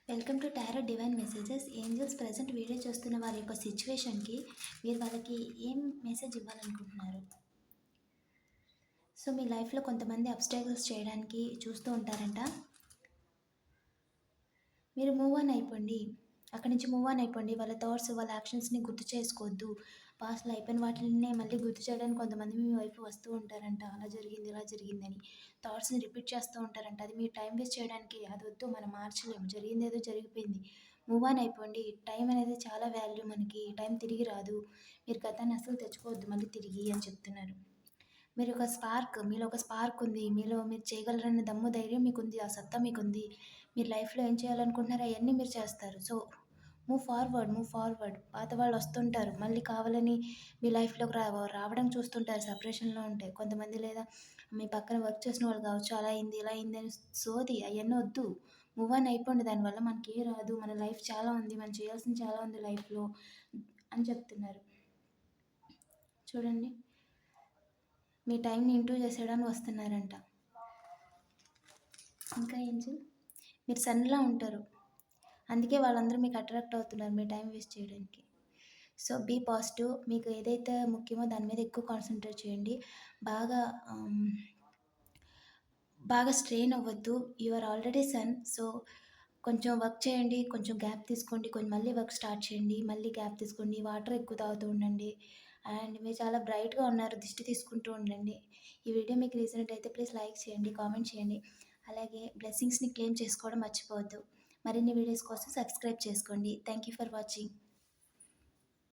Welcome to tarot divine messages. Angels present video చూస్తున్న వారి యొక్క సిచ్యువేషన్కి మీరు వాళ్ళకి ఏం మెసేజ్ ఇవ్వాలనుకుంటున్నారు? సో మీ లైఫ్లో కొంతమంది అబ్స్టాకిల్స్ చేయడానికి చూస్తూ ఉంటారంట. మీరు మూవ్ ఆన్ అయిపోండి, అక్కడి నుంచి మూవ్ ఆన్ అయిపోండి. వాళ్ళ థాట్స్, వాళ్ళ యాక్షన్స్ని గుర్తు చేసుకోవద్దు. పాస్ట్లో అయిపోయిన వాటినే మళ్ళీ గుర్తు చేయడానికి కొంతమంది మీ వైపు వస్తూ ఉంటారంట. అలా జరిగింది, ఇలా జరిగిందని థాట్స్ని రిపీట్ చేస్తూ ఉంటారంట. అది మీరు టైం వేస్ట్ చేయడానికి అది వద్దు. మనం మార్చలేము, జరిగింది ఏదో జరిగిపోయింది. మూవ్ ఆన్ అయిపోండి. టైం అనేది చాలా వాల్యూ మనకి. టైం తిరిగి రాదు. మీరు గతాన్ని అసలు తెచ్చుకోవద్దు మళ్ళీ తిరిగి అని చెప్తున్నారు. మీరు ఒక స్పార్క్, మీలో ఒక స్పార్క్ ఉంది. మీలో మీరు చేయగలరన్న దమ్ము, ధైర్యం మీకుంది. ఆ సత్తా మీకుంది. మీరు లైఫ్‌లో ఏం చేయాలనుకుంటున్నారో అయన్నీ మీరు చేస్తారు. So, move forward, move forward. పాత వాళ్ళు వస్తుంటారు. మళ్ళీ కావాలని మీ లైఫ్‌లోకి రావడం చూస్తుంటారు సెపరేషన్‌లో ఉంటే. కొంతమంది లేదా మీ పక్కన వర్క్ చేసిన వాళ్ళు కావచ్చు. అలా అయింది, ఇలా అయింది అని సోది అయన్నీ వద్దు. మూవ్ ఆన్ అయిపోండి. దానివల్ల మనకేం రాదు. మన లైఫ్ చాలా ఉంది. మనం చేయాల్సింది చాలా ఉంది లైఫ్‌లో అని చెప్తున్నారు. చూడండి. మీ టైంని ఇంప్రూవ్ చేసేయడానికి వస్తున్నారంట. ఇంకా ఏంజెల్, మీరు సన్‌లా ఉంటారు. అందుకే వాళ్ళందరూ మీకు అట్రాక్ట్ అవుతున్నారు మీ టైం వేస్ట్ చేయడానికి. So, be positive. మీకు ఏదైతే ముఖ్యమో దాని మీద ఎక్కువ కాన్సంట్రేట్ చేయండి. బాగా బాగా స్ట్రెయిన్ అవ్వద్దు. You are already sun. So, కొంచెం వర్క్ చేయండి. కొంచెం గ్యాప్ తీసుకోండి. మళ్ళీ వర్క్ స్టార్ట్ చేయండి. మళ్ళీ గ్యాప్ తీసుకోండి. వాటర్ ఎక్కువ తాగుతూ ఉండండి. అండ్ మీరు చాలా బ్రైట్‌గా ఉన్నారు. దిష్టి తీసుకుంటూ ఉండండి. ఈ వీడియో మీకు నచ్చినట్టయితే ప్లీజ్ లైక్ చేయండి, కామెంట్ చేయండి. అలాగే బ్లెస్సింగ్స్‌ని క్లెయిమ్ చేసుకోవడం మర్చిపోవద్దు. మరిన్ని వీడియోస్ కోసం సబ్స్క్రైబ్ చేసుకోండి. Thank you for watching.